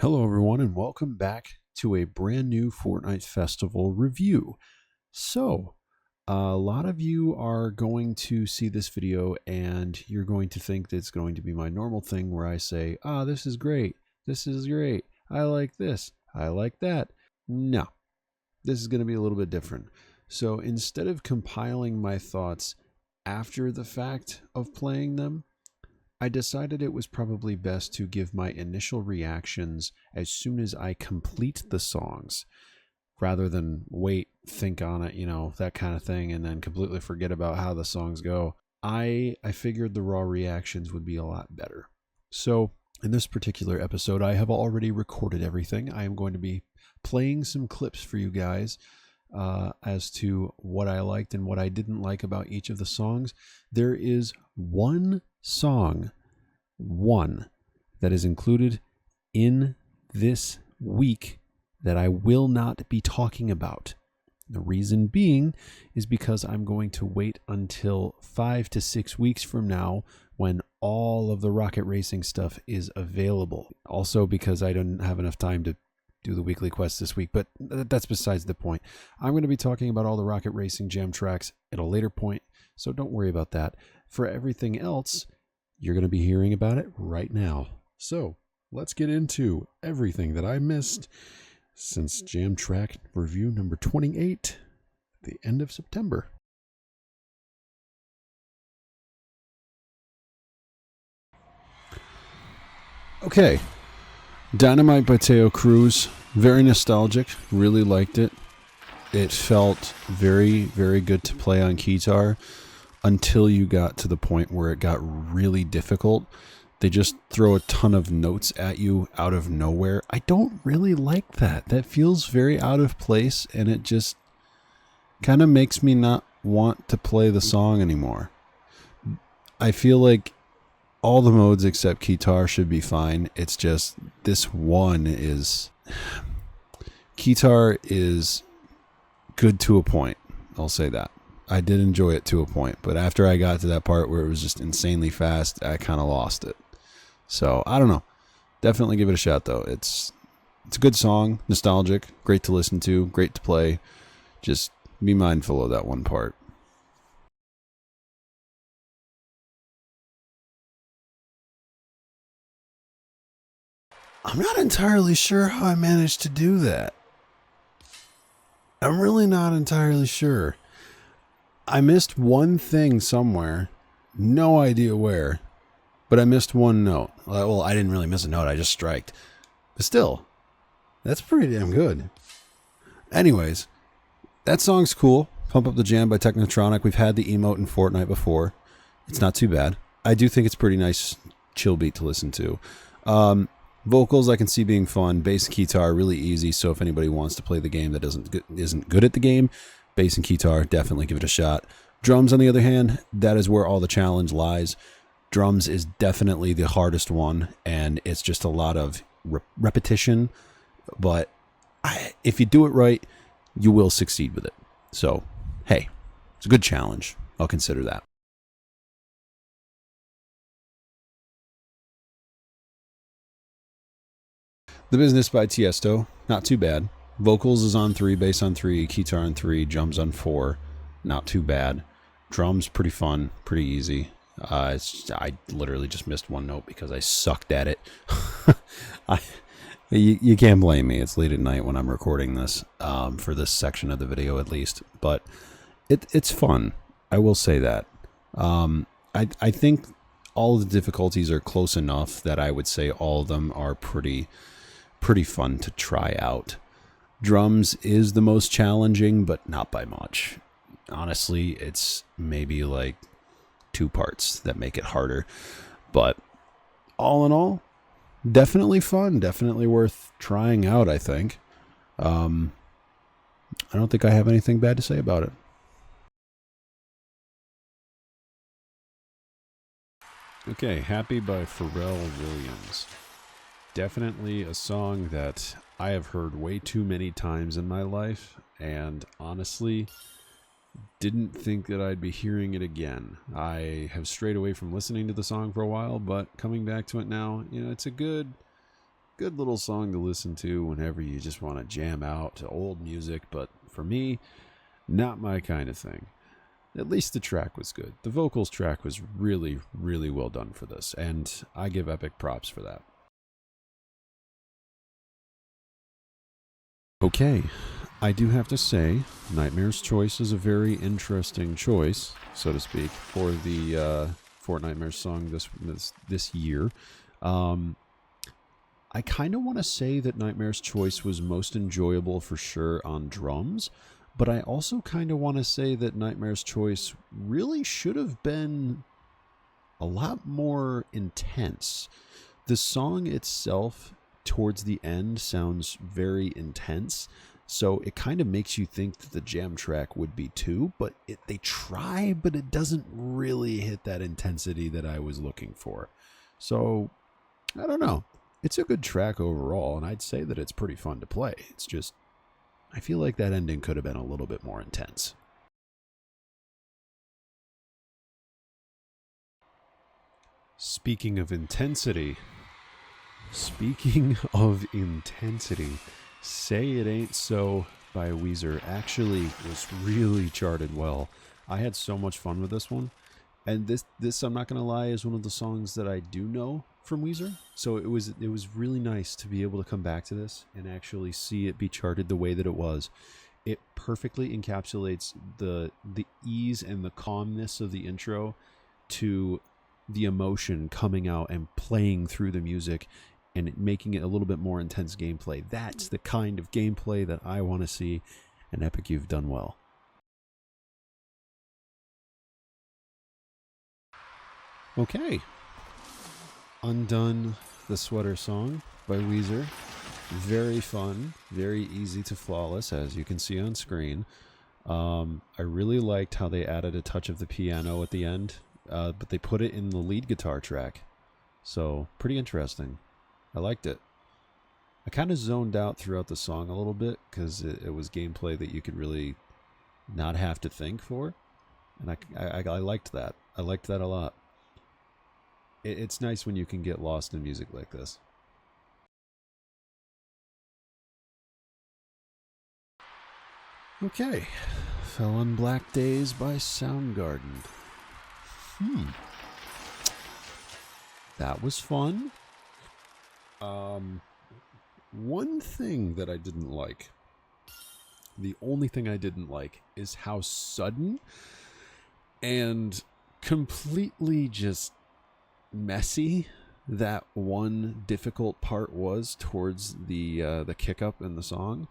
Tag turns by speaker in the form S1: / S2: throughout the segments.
S1: Hello everyone and welcome back to a brand new Fortnite Festival review. So, a lot of you are going to see this video and you're going to think that it's going to be my normal thing where I say, this is great, I like this, I like that. No, this is going to be a little bit different. So instead of compiling my thoughts after the fact of playing them, I decided it was probably best to give my initial reactions as soon as I complete the songs, rather than wait, think on it, that kind of thing, and then completely forget about how the songs go. I figured the raw reactions would be a lot better. So in this particular episode, I have already recorded everything. I am going to be playing some clips for you guys as to what I liked and what I didn't like about each of the songs. There is one song that is included in this week that I will not be talking about. The reason being is because I'm going to wait until 5 to 6 weeks from now when all of the rocket racing stuff is available. Also because I don't have enough time to do the weekly quest this week, but that's besides the point. I'm going to be talking about all the rocket racing jam tracks at a later point, so don't worry about that. For everything else, you're going to be hearing about it right now. So let's get into everything that I missed since jam track review number 28, the end of September. Okay, Dynamite by Taio, Cruz. Very nostalgic. Really liked it. It felt very, very good to play on guitar until you got to the point where it got really difficult. They just throw a ton of notes at you out of nowhere. I don't really like that. That feels very out of place, and it just kind of makes me not want to play the song anymore. I feel like all the modes except guitar should be fine. It's just this one is... Guitar is good to a point. I'll say that. I did enjoy it to a point, but after I got to that part where it was just insanely fast, I kind of lost it. So, I don't know. Definitely give it a shot, though. It's a good song, nostalgic, great to listen to, great to play. Just be mindful of that one part. I'm not entirely sure how I managed to do that. I'm really not entirely sure. I missed one thing somewhere. No idea where. But I missed one note. Well, I didn't really miss a note. I just striked. But still, that's pretty damn good. Anyways, that song's cool. Pump Up the Jam by Technotronic. We've had the emote in Fortnite before. It's not too bad. I do think it's pretty nice chill beat to listen to. Vocals I can see being fun. Bass and guitar really easy. So if anybody wants to play the game that isn't good at the game, bass and guitar, definitely give it a shot. Drums, on the other hand, that is where all the challenge lies. Drums is definitely the hardest one, and it's just a lot of repetition. But if you do it right, you will succeed with it. So, hey, it's a good challenge. I'll consider that. The Business by Tiesto, not too bad. Vocals is on 3, bass on 3, guitar on 3, drums on 4, not too bad. Drums pretty fun, pretty easy. I literally just missed one note because I sucked at it. You can't blame me. It's late at night when I'm recording this, for this section of the video at least. But it's fun. I will say that. I think all of the difficulties are close enough that I would say all of them are pretty fun to try out. Drums is the most challenging, but not by much. Honestly, it's maybe like 2 parts that make it harder. But all in all, definitely fun. Definitely worth trying out, I think. I don't think I have anything bad to say about it. Okay, Happy by Pharrell Williams. Definitely a song that I have heard way too many times in my life, and honestly, didn't think that I'd be hearing it again. I have strayed away from listening to the song for a while, but coming back to it now, it's a good good little song to listen to whenever you just want to jam out to old music, but for me, not my kind of thing. At least the track was good. The vocals track was really, really well done for this, and I give epic props for that. Okay, I do have to say, Nightmare's Choice is a very interesting choice, so to speak, for the Fortnite song this year. I kind of want to say that Nightmare's Choice was most enjoyable for sure on drums, but I also kind of want to say that Nightmare's Choice really should have been a lot more intense. The song itself towards the end sounds very intense, so it kind of makes you think that the jam track would be too, but they try, but it doesn't really hit that intensity that I was looking for. So, I don't know. It's a good track overall, and I'd say that it's pretty fun to play. It's just, I feel like that ending could have been a little bit more intense. Speaking of intensity, Say It Ain't So by Weezer actually was really charted well. I had so much fun with this one. And this I'm not going to lie, is one of the songs that I do know from Weezer. So it was really nice to be able to come back to this and actually see it be charted the way that it was. It perfectly encapsulates the ease and the calmness of the intro to the emotion coming out and playing through the music and making it a little bit more intense gameplay. That's the kind of gameplay that I want to see, and Epic, you've done well. Okay. Undone, the Sweater Song by Weezer. Very fun, very easy to flawless, as you can see on screen. I really liked how they added a touch of the piano at the end, but they put it in the lead guitar track. So, pretty interesting. I liked it. I kind of zoned out throughout the song a little bit because it was gameplay that you could really not have to think for. And I liked that. I liked that a lot. It's nice when you can get lost in music like this. Okay. Fell on Black Days by Soundgarden. That was fun. One thing that I didn't like, the only thing I didn't like, is how sudden and completely just messy that one difficult part was towards the kick up in the song.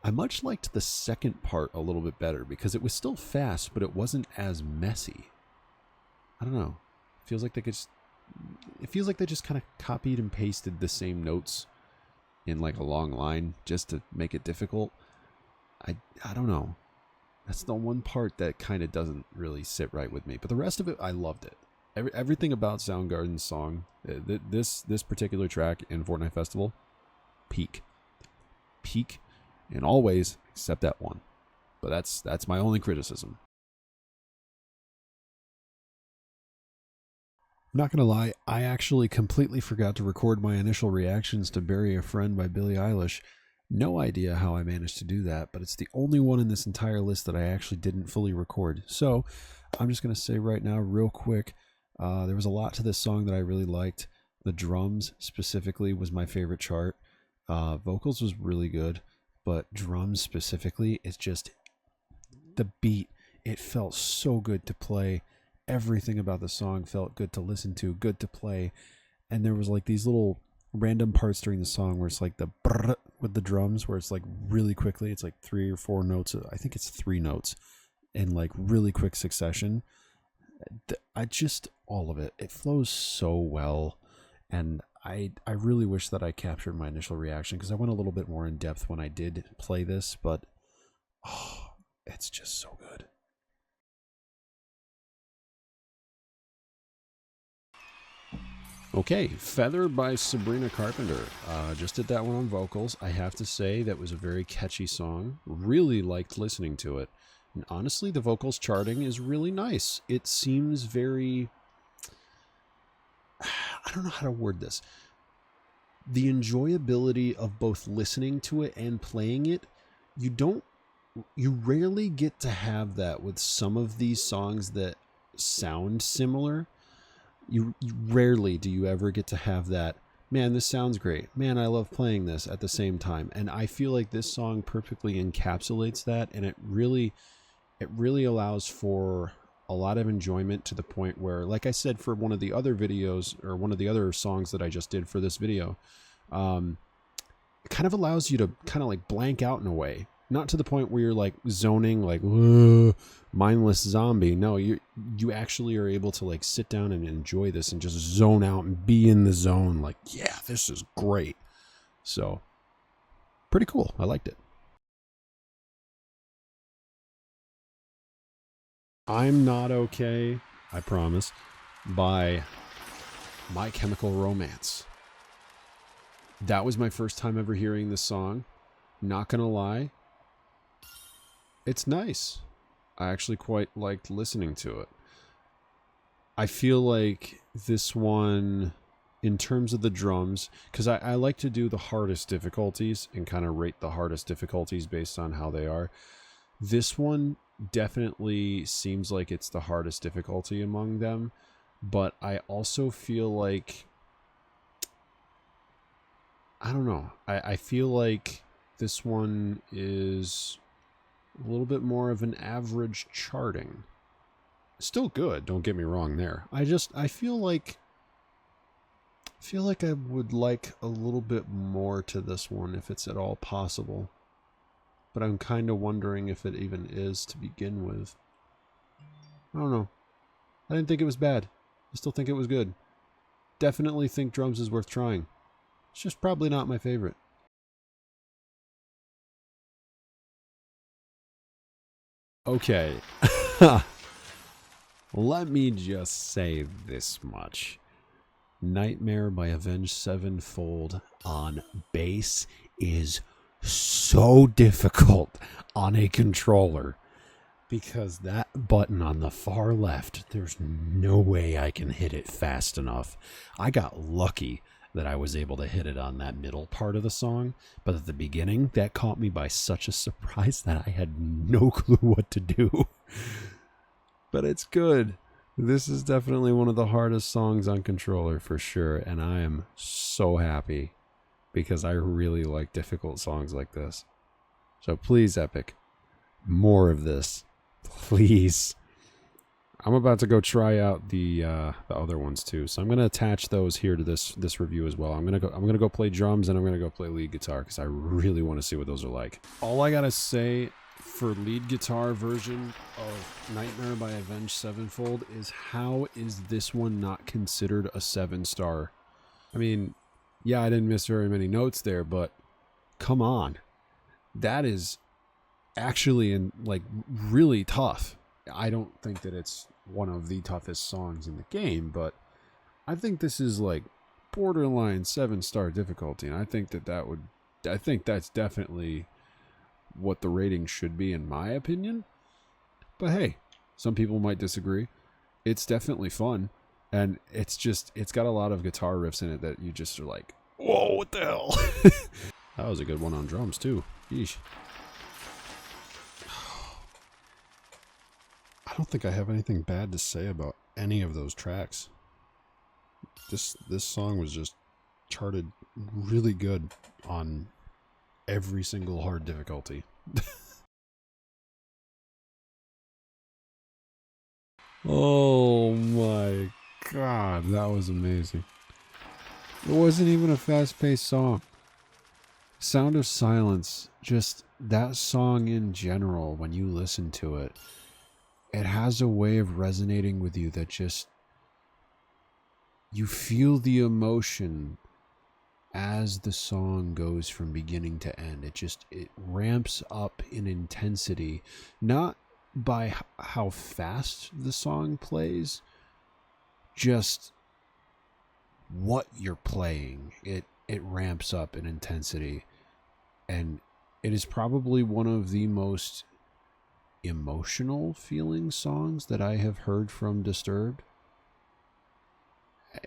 S1: I much liked the second part a little bit better because it was still fast, but it wasn't as messy. I don't know. It feels like they just kind of copied and pasted the same notes in like a long line just to make it difficult. I don't know. That's the one part that kind of doesn't really sit right with me. But the rest of it, I loved it. Everything about Soundgarden's song, this particular track in Fortnite Festival, peak in all ways except that one. But that's my only criticism. I'm not going to lie, I actually completely forgot to record my initial reactions to Bury a Friend by Billie Eilish. No idea how I managed to do that, but it's the only one in this entire list that I actually didn't fully record. So I'm just going to say right now, real quick, there was a lot to this song that I really liked. The drums specifically was my favorite chart. Vocals was really good, but drums specifically, it's just the beat. It felt so good to play. Everything about the song felt good to listen to, good to play. And there was like these little random parts during the song where it's like the brrr with the drums, where it's like really quickly, it's like 3 or 4 notes. I think it's 3 notes in like really quick succession. All of it. It flows so well. And I really wish that I captured my initial reaction because I went a little bit more in depth when I did play this, but it's just so good. Okay, Feather by Sabrina Carpenter. Just did that one on vocals. I have to say that was a very catchy song. Really liked listening to it. And honestly, the vocals charting is really nice. It seems very... I don't know how to word this. the enjoyability of both listening to it and playing it, you rarely get to have that with some of these songs that sound similar. You rarely do you ever get to have that, man, this sounds great, man, I love playing this at the same time. And I feel like this song perfectly encapsulates that, and it really allows for a lot of enjoyment, to the point where, like I said, for one of the other videos, or one of the other songs that I just did for this video, it kind of allows you to kind of like blank out in a way. Not to the point where you're like zoning, like mindless zombie. No, you actually are able to like sit down and enjoy this and just zone out and be in the zone. Like, yeah, this is great. So pretty cool. I liked it. I'm Not Okay, I promise, by My Chemical Romance. That was my first time ever hearing this song. Not gonna lie, it's nice. I actually quite liked listening to it. I feel like this one, in terms of the drums, because I like to do the hardest difficulties and kind of rate the hardest difficulties based on how they are. This one definitely seems like it's the hardest difficulty among them, but I also feel like, I don't know, I feel like this one is a little bit more of an average charting. Still good, don't get me wrong there. I feel like I would like a little bit more to this one, if it's at all possible. But I'm kind of wondering if it even is to begin with. I don't know. I didn't think it was bad. I still think it was good. Definitely think drums is worth trying. It's just probably not my favorite. Okay. Let me just say this much. Nightmare by Avenged Sevenfold on bass is so difficult on a controller, because that button on the far left, there's no way I can hit it fast enough. I got lucky that I was able to hit it on that middle part of the song, but at the beginning, that caught me by such a surprise that I had no clue what to do. But it's good. This is definitely one of the hardest songs on controller for sure, and I am so happy, because I really like difficult songs like this. So please, Epic, more of this, please. I'm about to go try out the other ones too, so I'm gonna attach those here to this review as well. I'm gonna go play drums, and I'm gonna go play lead guitar, because I really want to see what those are like. All I gotta say for lead guitar version of Nightmare by Avenged Sevenfold is, how is this one not considered a 7-star? I mean, yeah, I didn't miss very many notes there, but come on. That is actually really tough. I don't think that it's one of the toughest songs in the game, but I think this is like borderline 7-star difficulty, and I think that's definitely what the rating should be, in my opinion. But hey, some people might disagree. It's definitely fun, and it's got a lot of guitar riffs in it that you just are like, whoa, what the hell? That was a good one on drums too. Yeesh. I don't think I have anything bad to say about any of those tracks. This song was just charted really good on every single hard difficulty. Oh my god, that was amazing. It wasn't even a fast-paced song. Sound of Silence, just that song in general, when you listen to it, it has a way of resonating with you that just, you feel the emotion as the song goes from beginning to end. It ramps up in intensity, not by how fast the song plays, just what you're playing. It ramps up in intensity, and it is probably one of the most emotional feeling songs that I have heard from Disturbed.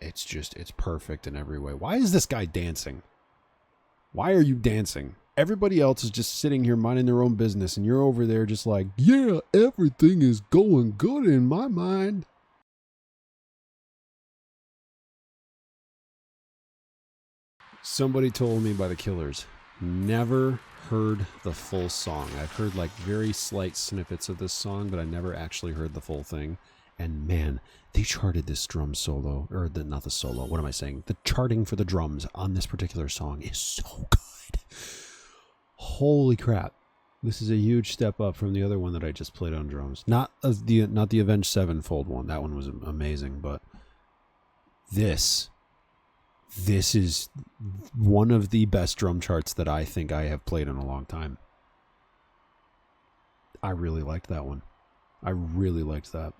S1: It's perfect in every way. Why is this guy dancing? Why are you dancing? Everybody else is just sitting here minding their own business, and you're over there just like, yeah, everything is going good in my mind. Somebody told me by the Killers, never heard the full song. I've heard like very slight snippets of this song, but I never actually heard the full thing. And man, they charted this drum solo, or not the solo, what am I saying? The charting for the drums on this particular song is so good. Holy crap. This is a huge step up from the other one that I just played on drums. Not the Avenged Sevenfold one. That one was amazing, but this is one of the best drum charts that I think I have played in a long time. I really liked that one. I really liked that.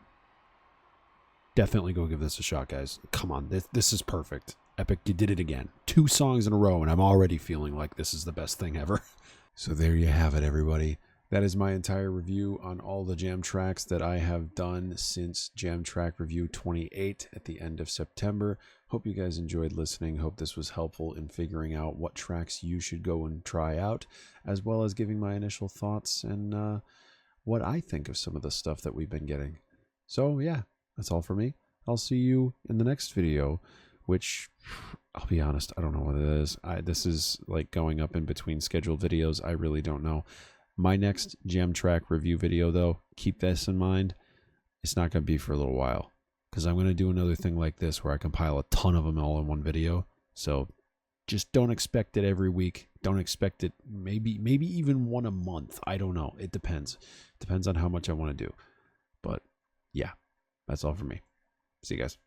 S1: Definitely go give this a shot, guys. Come on, this is perfect. Epic, you did it again. 2 songs in a row, and I'm already feeling like this is the best thing ever. So there you have it, everybody. That is my entire review on all the jam tracks that I have done since Jam Track Review 28 at the end of September. Hope you guys enjoyed listening. Hope this was helpful in figuring out what tracks you should go and try out, as well as giving my initial thoughts and what I think of some of the stuff that we've been getting. So yeah, that's all for me. I'll see you in the next video, which, I'll be honest, I don't know what it is. This is like going up in between scheduled videos. I really don't know. My next Jam Track review video, though, keep this in mind, it's not going to be for a little while, because I'm going to do another thing like this where I compile a ton of them all in one video. So just don't expect it every week. Don't expect it maybe even one a month. I don't know. It depends. Depends on how much I want to do. But yeah, that's all for me. See you guys.